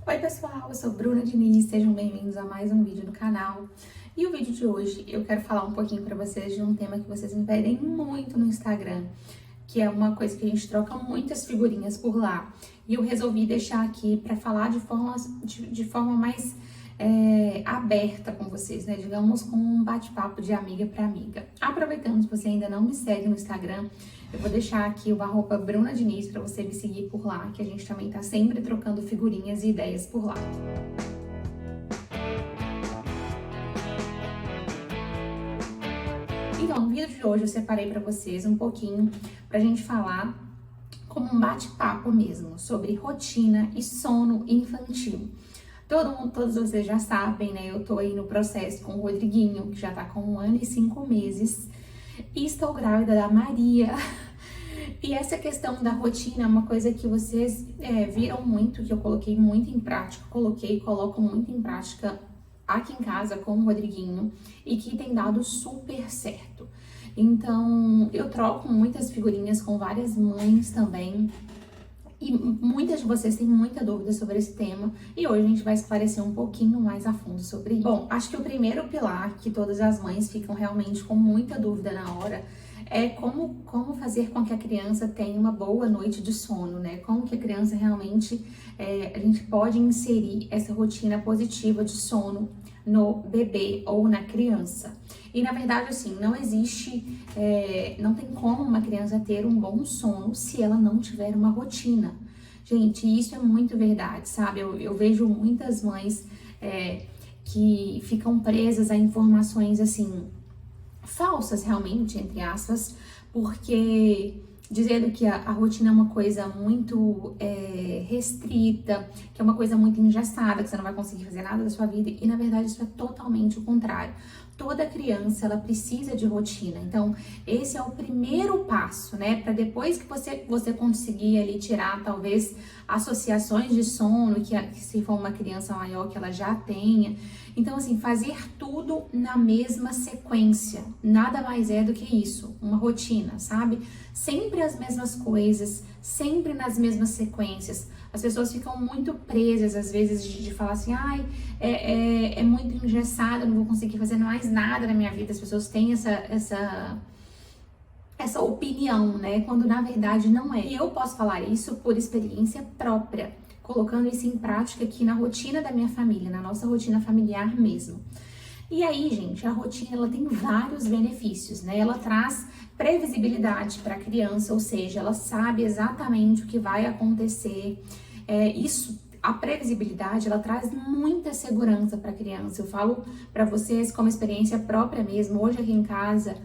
Oi pessoal, eu sou Bruna Diniz, sejam bem-vindos a mais um vídeo no canal. E o vídeo de hoje eu quero falar um pouquinho pra vocês de um tema que vocês me pedem muito no Instagram, que é uma coisa que a gente troca muitas figurinhas por lá. E eu resolvi deixar aqui pra falar de forma mais aberta com vocês, né? Digamos, com um bate-papo de amiga pra amiga. Aproveitando, se você ainda não me segue no Instagram, eu vou deixar aqui o @Bruna Diniz para você me seguir por lá, que a gente também tá sempre trocando figurinhas e ideias por lá. Então, no vídeo de hoje eu separei para vocês um pouquinho pra gente falar como um bate-papo mesmo sobre rotina e sono infantil. Todos vocês já sabem, né? Eu tô aí no processo com o Rodriguinho, que já tá com 1 ano e 5 meses, e estou grávida da Maria. E essa questão da rotina é uma coisa que vocês viram muito, que eu coloquei muito em prática, coloquei e coloco muito em prática aqui em casa com o Rodriguinho e que tem dado super certo. Então, eu troco muitas figurinhas com várias mães também. E muitas de vocês têm muita dúvida sobre esse tema e hoje a gente vai esclarecer um pouquinho mais a fundo sobre isso. Bom, acho que o primeiro pilar que todas as mães ficam realmente com muita dúvida na hora é como fazer com que a criança tenha uma boa noite de sono, né? Como que a criança realmente, a gente pode inserir essa rotina positiva de sono no bebê ou na criança. E na verdade, assim, não existe, não tem como uma criança ter um bom sono se ela não tiver uma rotina. Gente, isso é muito verdade, sabe? Eu vejo muitas mães que ficam presas a informações, assim, falsas realmente, entre aspas, porque dizendo que a rotina é uma coisa muito restrita, que é uma coisa muito engessada, que você não vai conseguir fazer nada da sua vida, e na verdade isso é totalmente o contrário. Toda criança, ela precisa de rotina, então esse é o primeiro passo, né, para depois que você conseguir ali tirar talvez associações de sono, que se for uma criança maior que ela já tenha. Então assim, fazer tudo na mesma sequência, nada mais é do que isso, uma rotina, sabe? Sempre as mesmas coisas, sempre nas mesmas sequências. As pessoas ficam muito presas, às vezes, de falar assim, ai, é muito engessado, eu não vou conseguir fazer mais nada na minha vida. As pessoas têm essa opinião, né? Quando na verdade não é. E eu posso falar isso por experiência própria, colocando isso em prática aqui na rotina da minha família, na nossa rotina familiar mesmo. E aí, gente, a rotina ela tem vários benefícios, né? Ela traz previsibilidade para a criança, ou seja, ela sabe exatamente o que vai acontecer. A previsibilidade, ela traz muita segurança para a criança. Eu falo para vocês como experiência própria mesmo. Hoje aqui em casa,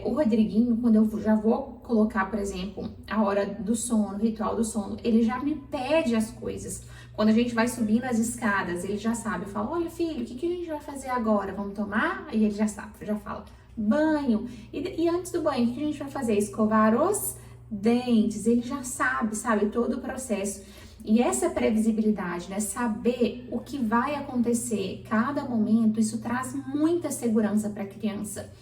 o Rodriguinho, quando eu já vou colocar, por exemplo, a hora do sono, o ritual do sono, ele já me pede as coisas. Quando a gente vai subindo as escadas, ele já sabe. Eu falo, olha filho, o que a gente vai fazer agora? Vamos tomar? E ele já sabe, já fala, banho. E antes do banho, o que a gente vai fazer? Escovar os dentes. Ele já sabe todo o processo. E essa previsibilidade, né, saber o que vai acontecer cada momento, isso traz muita segurança para a criança.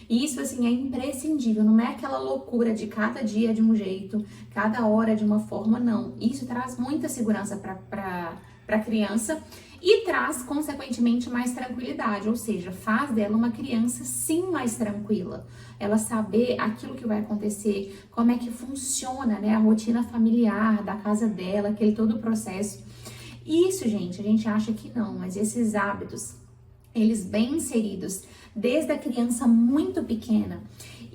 E isso, assim, é imprescindível, não é aquela loucura de cada dia de um jeito, cada hora de uma forma, não. Isso traz muita segurança para a criança e traz, consequentemente, mais tranquilidade, ou seja, faz dela uma criança, sim, mais tranquila. Ela saber aquilo que vai acontecer, como é que funciona, né, a rotina familiar da casa dela, aquele todo o processo. Isso, gente, a gente acha que não, mas esses hábitos, eles bem inseridos desde a criança muito pequena,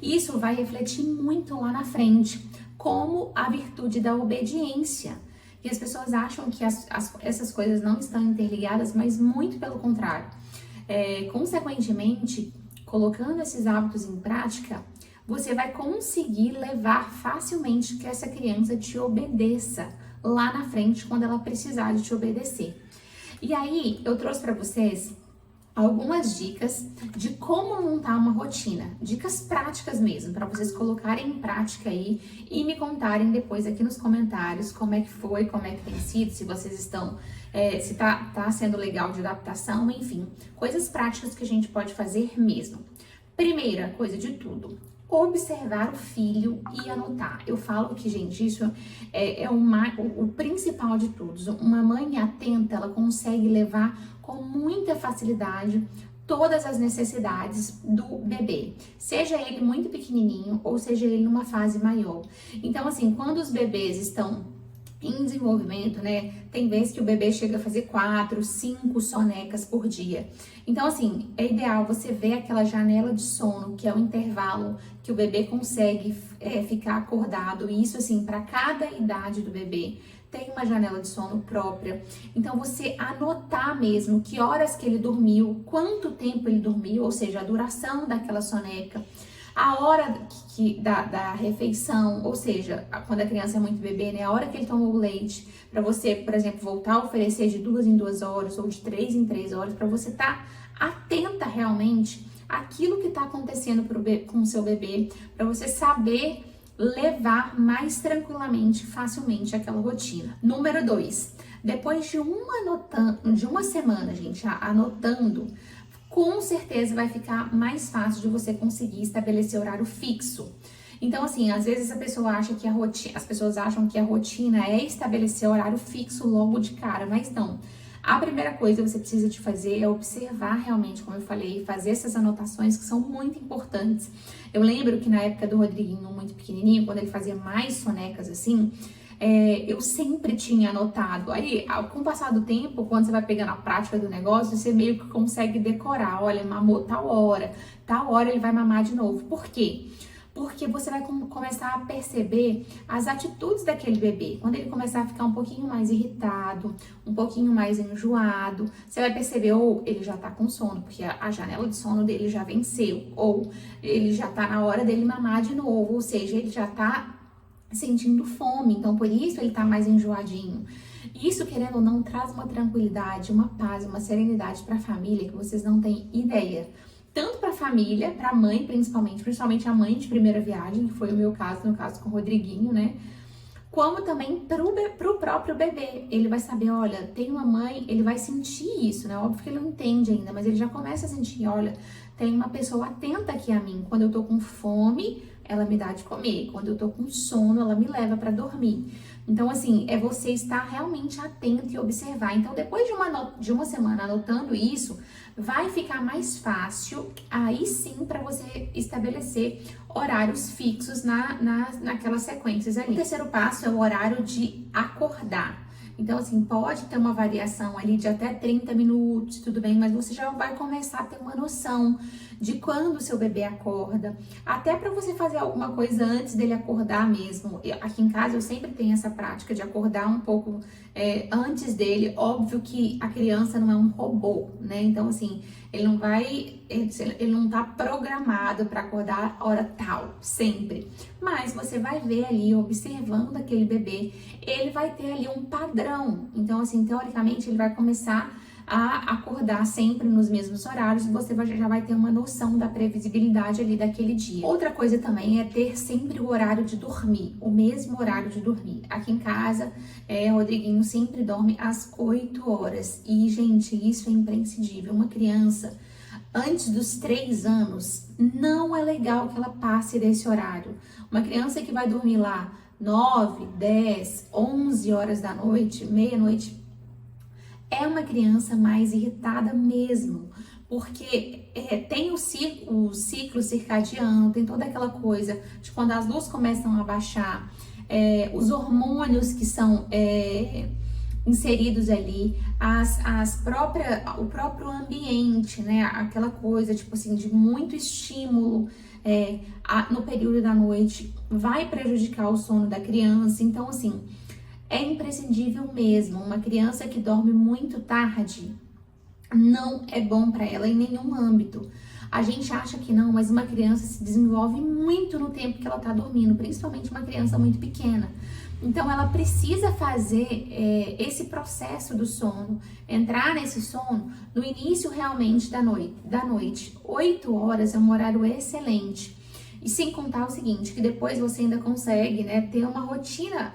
isso vai refletir muito lá na frente, como a virtude da obediência. E as pessoas acham que essas coisas não estão interligadas, mas muito pelo contrário. Consequentemente, colocando esses hábitos em prática, você vai conseguir levar facilmente que essa criança te obedeça lá na frente, quando ela precisar de te obedecer. E aí, eu trouxe para vocês algumas dicas de como montar uma rotina, dicas práticas mesmo, para vocês colocarem em prática aí e me contarem depois aqui nos comentários como é que foi, como é que tem sido, se vocês estão, se tá sendo legal de adaptação, enfim, coisas práticas que a gente pode fazer mesmo. Primeira coisa de tudo, observar o filho e anotar. Eu falo que, gente, isso é o principal de todos. Uma mãe atenta, ela consegue levar com muita facilidade todas as necessidades do bebê, seja ele muito pequenininho ou seja ele numa fase maior. Então, assim, quando os bebês estão em desenvolvimento, né? Tem vezes que o bebê chega a fazer 4, 5 sonecas por dia. Então, assim, é ideal você ver aquela janela de sono, que é o intervalo que o bebê consegue ficar acordado. E isso, assim, para cada idade do bebê, tem uma janela de sono própria. Então, você anotar mesmo que horas que ele dormiu, quanto tempo ele dormiu, ou seja, a duração daquela soneca, a hora da refeição, ou seja, quando a criança é muito bebê, né? A hora que ele tomou o leite, para você, por exemplo, voltar a oferecer de 2 em 2 horas ou de 3 em 3 horas, para você estar atenta realmente àquilo que está acontecendo com o seu bebê, para você saber levar mais tranquilamente, facilmente aquela rotina. Número 2, depois de uma semana, gente, anotando, com certeza vai ficar mais fácil de você conseguir estabelecer horário fixo. Então, assim, às vezes as pessoas acham que a rotina é estabelecer horário fixo logo de cara, mas não. A primeira coisa que você precisa de fazer é observar realmente, como eu falei, fazer essas anotações que são muito importantes. Eu lembro que na época do Rodriguinho, muito pequenininho, quando ele fazia mais sonecas assim, eu sempre tinha anotado. Aí, com o passar do tempo, quando você vai pegando a prática do negócio, você meio que consegue decorar. Olha, mamou tal hora ele vai mamar de novo. Por quê? Porque você vai começar a perceber as atitudes daquele bebê. Quando ele começar a ficar um pouquinho mais irritado, um pouquinho mais enjoado, você vai perceber ou ele já tá com sono, porque a janela de sono dele já venceu, ou ele já tá na hora dele mamar de novo, ou seja, ele já tá sentindo fome, então por isso ele tá mais enjoadinho. Isso, querendo ou não, traz uma tranquilidade, uma paz, uma serenidade para a família que vocês não têm ideia. Tanto para a família, para a mãe principalmente a mãe de primeira viagem, que foi o meu caso, no caso com o Rodriguinho, né? Como também pro próprio bebê. Ele vai saber, olha, tem uma mãe, ele vai sentir isso, né? Óbvio que ele não entende ainda, mas ele já começa a sentir, olha, tem uma pessoa atenta aqui a mim. Quando eu tô com fome, ela me dá de comer. Quando eu tô com sono, ela me leva para dormir. Então, assim, é você estar realmente atento e observar. Então, depois de uma semana anotando isso, vai ficar mais fácil, aí sim, para você estabelecer horários fixos naquelas sequências ali. O terceiro passo é o horário de acordar. Então, assim, pode ter uma variação ali de até 30 minutos, tudo bem, mas você já vai começar a ter uma noção de quando o seu bebê acorda, até para você fazer alguma coisa antes dele acordar mesmo. Aqui em casa eu sempre tenho essa prática de acordar um pouco antes dele. Óbvio que a criança não é um robô, né? Então, assim, ele não tá programado para acordar hora tal, sempre. Mas você vai ver ali, observando aquele bebê, ele vai ter ali um padrão. Então, assim, teoricamente, ele vai começar a acordar sempre nos mesmos horários, você já vai ter uma noção da previsibilidade ali daquele dia. Outra coisa também é ter sempre o horário de dormir, o mesmo horário de dormir. Aqui em casa, Rodriguinho sempre dorme às 8 horas. E, gente, isso é imprescindível. Uma criança, antes dos 3 anos, não é legal que ela passe desse horário. Uma criança que vai dormir lá 9, 10, 11 horas da noite, meia-noite, é uma criança mais irritada mesmo, porque tem o ciclo circadiano, tem toda aquela coisa de quando as luzes começam a baixar, os hormônios que são inseridos ali, o próprio ambiente, né? Aquela coisa, tipo assim, de muito estímulo no período da noite, vai prejudicar o sono da criança. Então, assim, é imprescindível mesmo. Uma criança que dorme muito tarde não é bom para ela em nenhum âmbito. A gente acha que não, mas uma criança se desenvolve muito no tempo que ela tá dormindo, principalmente uma criança muito pequena. Então, ela precisa fazer esse processo do sono, entrar nesse sono no início realmente da noite. 8 horas é um horário excelente. E sem contar o seguinte, que depois você ainda consegue, né, ter uma rotina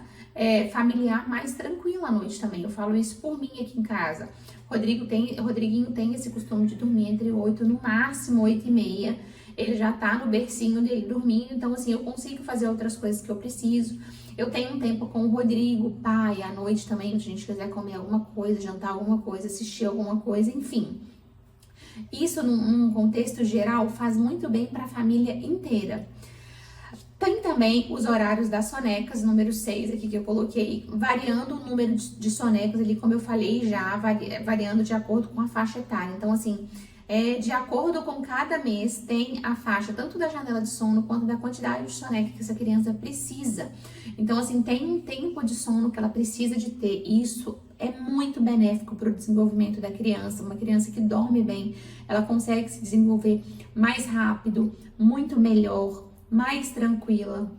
familiar mais tranquila à noite também. Eu falo isso por mim aqui em casa. Rodriguinho tem esse costume de dormir entre 8, no máximo 8 e meia. ele já tá no bercinho dele dormindo, então assim, eu consigo fazer outras coisas que eu preciso. Eu tenho um tempo com o Rodrigo, pai, à noite também, se a gente quiser comer alguma coisa, jantar alguma coisa, assistir alguma coisa, enfim. Isso, num contexto geral, faz muito bem para a família inteira. Tem também os horários das sonecas, número 6 aqui que eu coloquei, variando o número de sonecas ali, como eu falei já, variando de acordo com a faixa etária. Então, assim, de acordo com cada mês, tem a faixa tanto da janela de sono quanto da quantidade de soneca que essa criança precisa. Então, assim, tem um tempo de sono que ela precisa de ter. Isso é muito benéfico para o desenvolvimento da criança. Uma criança que dorme bem, ela consegue se desenvolver mais rápido, muito melhor, mais tranquila.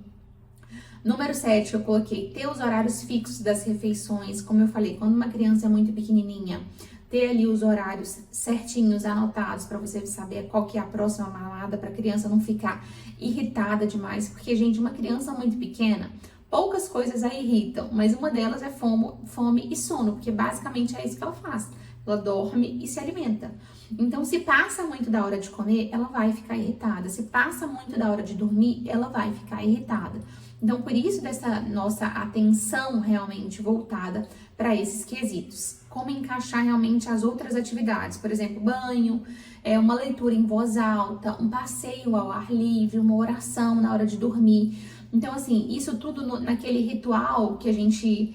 Número 7, eu coloquei ter os horários fixos das refeições. Como eu falei, quando uma criança é muito pequenininha, ter ali os horários certinhos, anotados, para você saber qual que é a próxima mamada, para a criança não ficar irritada demais. Porque, gente, uma criança muito pequena, poucas coisas a irritam, mas uma delas é fome e sono, porque basicamente é isso que ela faz. Ela dorme e se alimenta. Então, se passa muito da hora de comer, ela vai ficar irritada. Se passa muito da hora de dormir, ela vai ficar irritada. Então, por isso dessa nossa atenção realmente voltada para esses quesitos. Como encaixar realmente as outras atividades, por exemplo, banho, uma leitura em voz alta, um passeio ao ar livre, uma oração na hora de dormir. Então, assim, isso tudo naquele ritual que a gente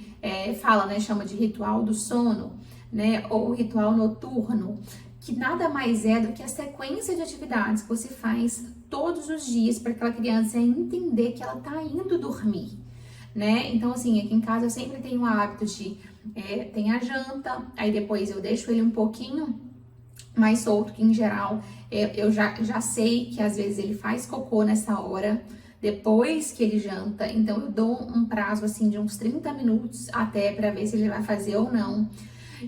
fala, né, chama de ritual do sono, né, ou ritual noturno, que nada mais é do que a sequência de atividades que você faz todos os dias para aquela criança entender que ela tá indo dormir, né? Então, assim, aqui em casa eu sempre tenho o hábito de tem a janta, aí depois eu deixo ele um pouquinho mais solto, que em geral eu já sei que às vezes ele faz cocô nessa hora, depois que ele janta, então eu dou um prazo assim de uns 30 minutos até para ver se ele vai fazer ou não.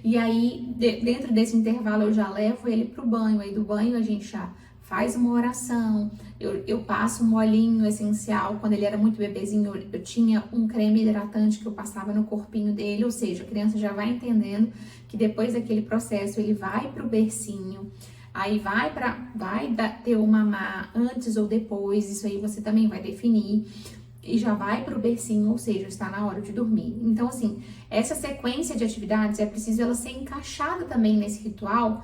E aí, dentro desse intervalo, eu já levo ele pro banho. Aí do banho a gente já faz uma oração. Eu passo um olhinho essencial. Quando ele era muito bebezinho, eu tinha um creme hidratante que eu passava no corpinho dele. Ou seja, a criança já vai entendendo que depois daquele processo ele vai pro bercinho. Aí vai ter o mamar antes ou depois. Isso aí você também vai definir. E já vai para o bercinho, ou seja, está na hora de dormir. Então, assim, essa sequência de atividades é preciso ela ser encaixada também nesse ritual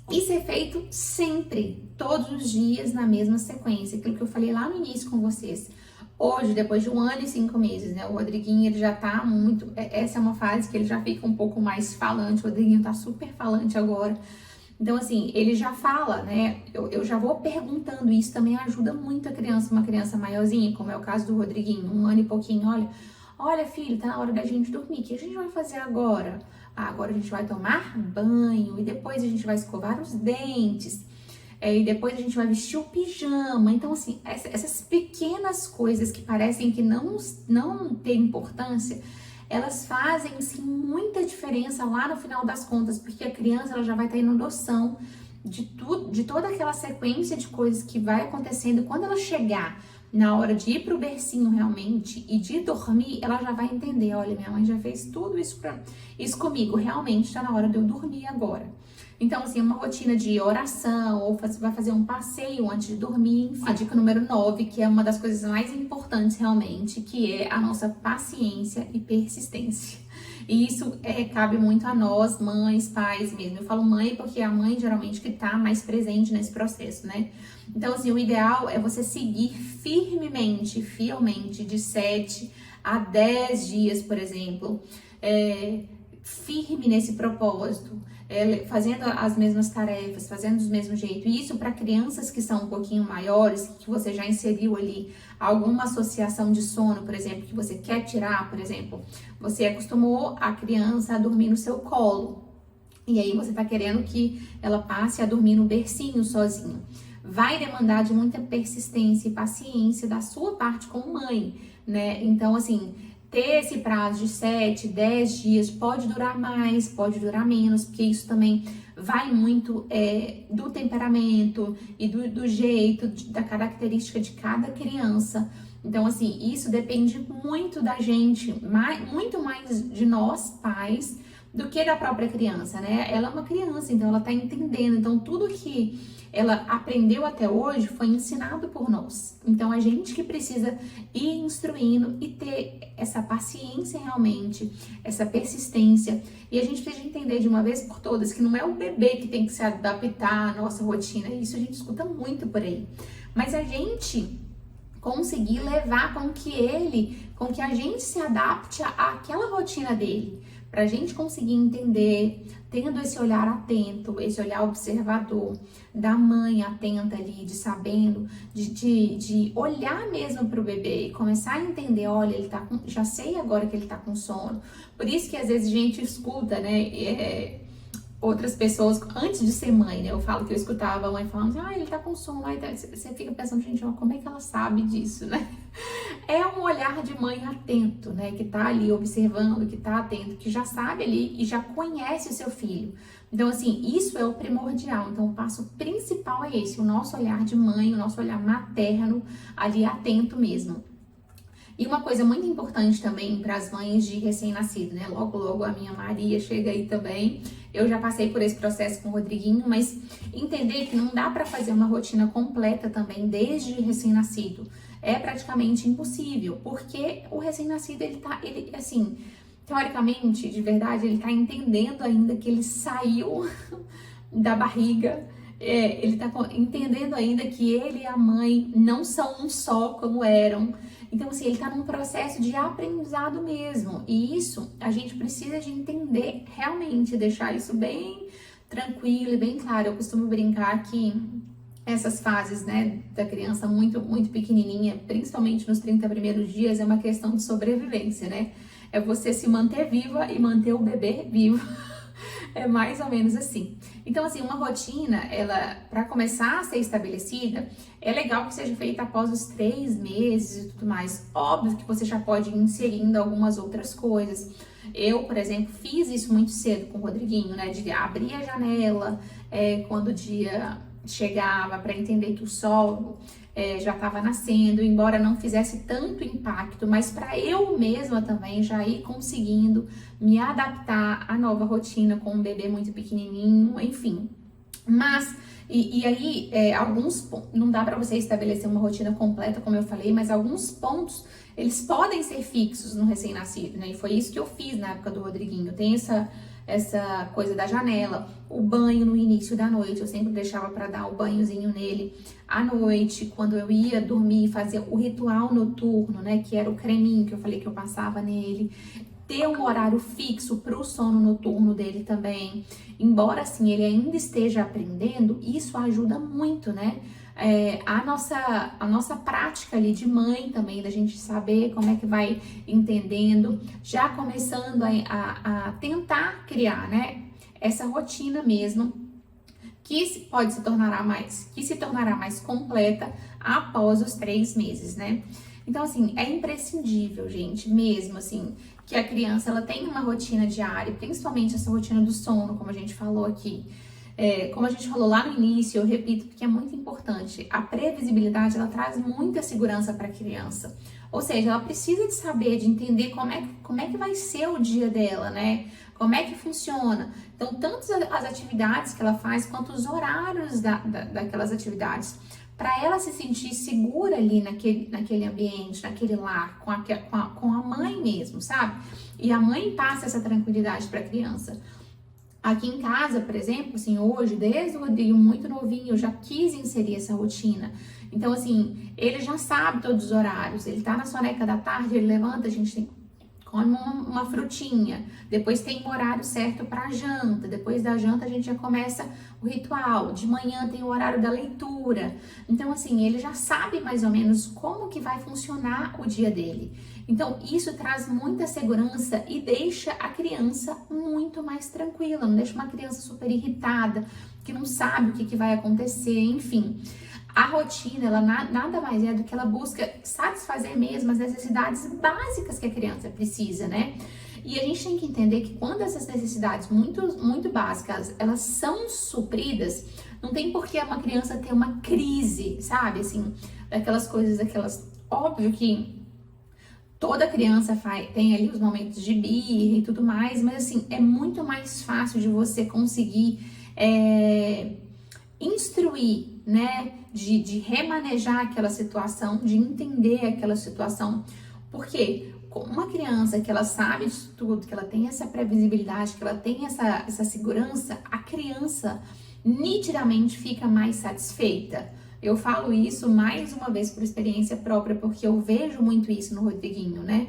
e ser feito sempre, todos os dias, na mesma sequência. Aquilo que eu falei lá no início com vocês. Hoje, depois de 1 ano e 5 meses, né, o Rodriguinho, ele já tá muito... Essa é uma fase que ele já fica um pouco mais falante, o Rodriguinho tá super falante agora. Então, assim, ele já fala, né? Eu já vou perguntando, isso também ajuda muito a criança, uma criança maiorzinha, como é o caso do Rodriguinho, 1 ano e pouquinho. Olha, filho, tá na hora da gente dormir, o que a gente vai fazer agora? Agora a gente vai tomar banho, e depois a gente vai escovar os dentes, e depois a gente vai vestir o pijama. Então, assim, essas pequenas coisas que parecem que não têm importância, elas fazem, sim, muita diferença lá no final das contas, porque a criança ela já vai tendo noção de tudo, de toda aquela sequência de coisas que vai acontecendo. Quando ela chegar na hora de ir pro bercinho realmente e de dormir, ela já vai entender, olha, minha mãe já fez tudo isso comigo, realmente tá na hora de eu dormir agora. Então, assim, uma rotina de oração, ou vai fazer um passeio antes de dormir. Enfim. A dica número 9, que é uma das coisas mais importantes realmente, que é a nossa paciência e persistência. E isso cabe muito a nós, mães, pais mesmo. Eu falo mãe porque é a mãe geralmente que tá mais presente nesse processo, né? Então, assim, o ideal é você seguir firmemente, fielmente, de 7 a 10 dias, por exemplo, firme nesse propósito. Fazendo as mesmas tarefas, fazendo do mesmo jeito. E isso para crianças que são um pouquinho maiores, que você já inseriu ali alguma associação de sono, por exemplo, que você quer tirar, por exemplo, você acostumou a criança a dormir no seu colo. E aí você tá querendo que ela passe a dormir no bercinho sozinho. Vai demandar de muita persistência e paciência da sua parte como mãe, né? Então, assim, ter esse prazo de 7, 10 dias, pode durar mais, pode durar menos, porque isso também vai muito do temperamento e do jeito, da característica de cada criança. Então, assim, isso depende muito da gente, muito mais de nós, pais, do que da própria criança, né? Ela é uma criança, então ela tá entendendo. Então tudo que ela aprendeu até hoje foi ensinado por nós. Então a gente que precisa ir instruindo e ter essa paciência realmente, essa persistência. E a gente precisa entender de uma vez por todas que não é o bebê que tem que se adaptar à nossa rotina. Isso a gente escuta muito por aí. Mas a gente conseguir levar com que a gente se adapte àquela rotina dele, para a gente conseguir entender, tendo esse olhar atento, esse olhar observador, da mãe atenta ali, de sabendo, de olhar mesmo para o bebê e começar a entender, olha, ele tá com, já sei agora que ele tá com sono. Por isso que às vezes a gente escuta, né, outras pessoas, antes de ser mãe, né? Eu falo que eu escutava a mãe falando, ele tá com sono, aí você fica pensando, gente, como é que ela sabe disso, né? É um olhar de mãe atento, né? Que tá ali observando, que tá atento, que já sabe ali e já conhece o seu filho. Então, assim, isso é o primordial. Então, o passo principal é esse, o nosso olhar de mãe, o nosso olhar materno, ali atento mesmo. E uma coisa muito importante também para as mães de recém-nascido, né? Logo, logo a minha Maria chega aí também. Eu já passei por esse processo com o Rodriguinho, mas entender que não dá para fazer uma rotina completa também desde recém-nascido. É praticamente impossível, porque o recém-nascido, ele assim, teoricamente, de verdade, ele tá entendendo ainda que ele saiu da barriga. Ele tá entendendo ainda que ele e a mãe não são um só como eram. Então, assim, ele tá num processo de aprendizado mesmo. E isso, a gente precisa de entender realmente, deixar isso bem tranquilo e bem claro. Eu costumo brincar que essas fases, né, da criança muito, muito pequenininha, principalmente nos 30 primeiros dias, é uma questão de sobrevivência, né? É você se manter viva e manter o bebê vivo. É mais ou menos assim. Então, assim, uma rotina, ela, para começar a ser estabelecida, é legal que seja feita após os 3 meses e tudo mais. Óbvio que você já pode ir inserindo algumas outras coisas. Eu, por exemplo, fiz isso muito cedo com o Rodriguinho, né? De abrir a janela quando o dia chegava, para entender que o sol já estava nascendo, embora não fizesse tanto impacto, mas para eu mesma também já ir conseguindo me adaptar à nova rotina com um bebê muito pequenininho, enfim. Mas, e aí, não dá para você estabelecer uma rotina completa, como eu falei, mas alguns pontos, eles podem ser fixos no recém-nascido, né? E foi isso que eu fiz na época do Rodriguinho. Tem essa coisa da janela, o banho no início da noite, eu sempre deixava para dar o banhozinho nele à noite, quando eu ia dormir, fazia o ritual noturno, né, que era o creminho que eu falei que eu passava nele, ter um horário fixo para o sono noturno dele também, embora assim ele ainda esteja aprendendo, isso ajuda muito, né, a nossa prática ali de mãe também, da gente saber como é que vai entendendo, já começando a tentar criar, né, essa rotina mesmo, que se tornará mais completa após os 3 meses, né? Então, assim, é imprescindível, gente, mesmo assim, que a criança ela tenha uma rotina diária, principalmente essa rotina do sono, como a gente falou aqui. Como a gente falou lá no início, eu repito porque é muito importante, a previsibilidade ela traz muita segurança para a criança, ou seja, ela precisa de saber, de entender como é que vai ser o dia dela, né? Como é que funciona? Então, tanto as atividades que ela faz, quanto os horários daquelas atividades, para ela se sentir segura ali naquele ambiente, naquele lar, com a mãe mesmo, sabe? E a mãe passa essa tranquilidade para a criança. Aqui em casa, por exemplo, assim, hoje, desde o Rodrigo muito novinho, eu já quis inserir essa rotina. Então, assim, ele já sabe todos os horários. Ele tá na soneca da tarde, ele levanta, a gente come uma frutinha. Depois tem um horário certo para janta. Depois da janta, a gente já começa o ritual. De manhã tem o horário da leitura. Então, assim, ele já sabe mais ou menos como que vai funcionar o dia dele. Então, isso traz muita segurança e deixa a criança muito mais tranquila, não deixa uma criança super irritada, que não sabe o que vai acontecer, enfim. A rotina, ela nada mais é do que ela busca satisfazer mesmo as necessidades básicas que a criança precisa, né? E a gente tem que entender que quando essas necessidades muito, muito básicas, elas são supridas, não tem por que uma criança ter uma crise, sabe? Assim, óbvio que Toda criança tem ali os momentos de birra e tudo mais, mas assim, é muito mais fácil de você conseguir instruir, né, de remanejar aquela situação, de entender aquela situação, porque uma criança que ela sabe de tudo, que ela tem essa previsibilidade, que ela tem essa segurança, a criança nitidamente fica mais satisfeita. Eu falo isso mais uma vez por experiência própria, porque eu vejo muito isso no Rodriguinho, né?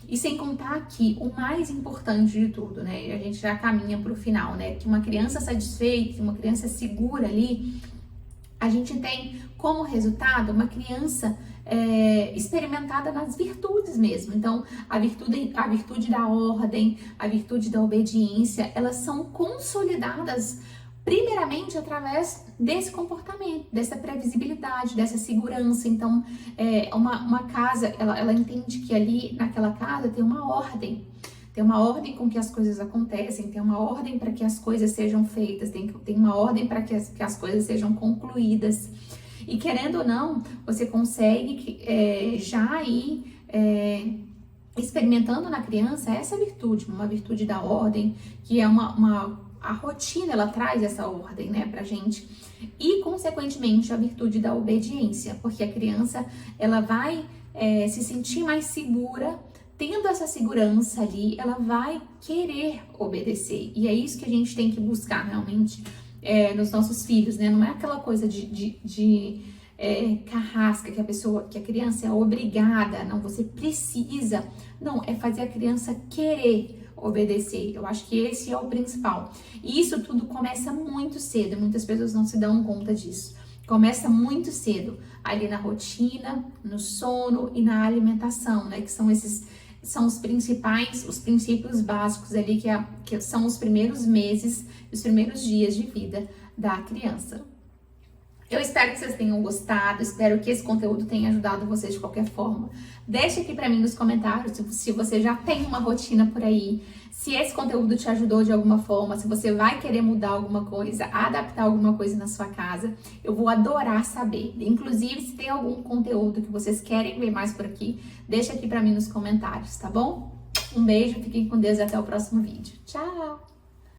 E sem contar que o mais importante de tudo, né? A gente já caminha para o final, né? Que uma criança satisfeita, uma criança segura ali, a gente tem como resultado uma criança experimentada nas virtudes mesmo. Então, a virtude da ordem, a virtude da obediência, elas são consolidadas primeiramente através desse comportamento, dessa previsibilidade, dessa segurança. Então, uma casa, ela entende que ali naquela casa tem uma ordem. Tem uma ordem com que as coisas acontecem, tem uma ordem para que as coisas sejam feitas, tem uma ordem para que as coisas sejam concluídas. E querendo ou não, você consegue já ir experimentando na criança essa virtude, uma virtude da ordem, que é a rotina, ela traz essa ordem, né, pra gente. E, consequentemente, a virtude da obediência, porque a criança, ela vai se sentir mais segura. Tendo essa segurança ali, ela vai querer obedecer. E é isso que a gente tem que buscar realmente nos nossos filhos, né? Não é aquela coisa de carrasca que a criança é obrigada, não, você precisa. Não, é fazer a criança querer obedecer. Eu acho que esse é o principal. E isso tudo começa muito cedo, muitas pessoas não se dão conta disso. Começa muito cedo, ali na rotina, no sono e na alimentação, né? Que são os princípios básicos ali, que são os primeiros meses, os primeiros dias de vida da criança. Eu espero que vocês tenham gostado, espero que esse conteúdo tenha ajudado vocês de qualquer forma. Deixe aqui pra mim nos comentários se você já tem uma rotina por aí, se esse conteúdo te ajudou de alguma forma, se você vai querer mudar alguma coisa, adaptar alguma coisa na sua casa. Eu vou adorar saber. Inclusive, se tem algum conteúdo que vocês querem ver mais por aqui, deixa aqui pra mim nos comentários, tá bom? Um beijo, fiquem com Deus e até o próximo vídeo. Tchau!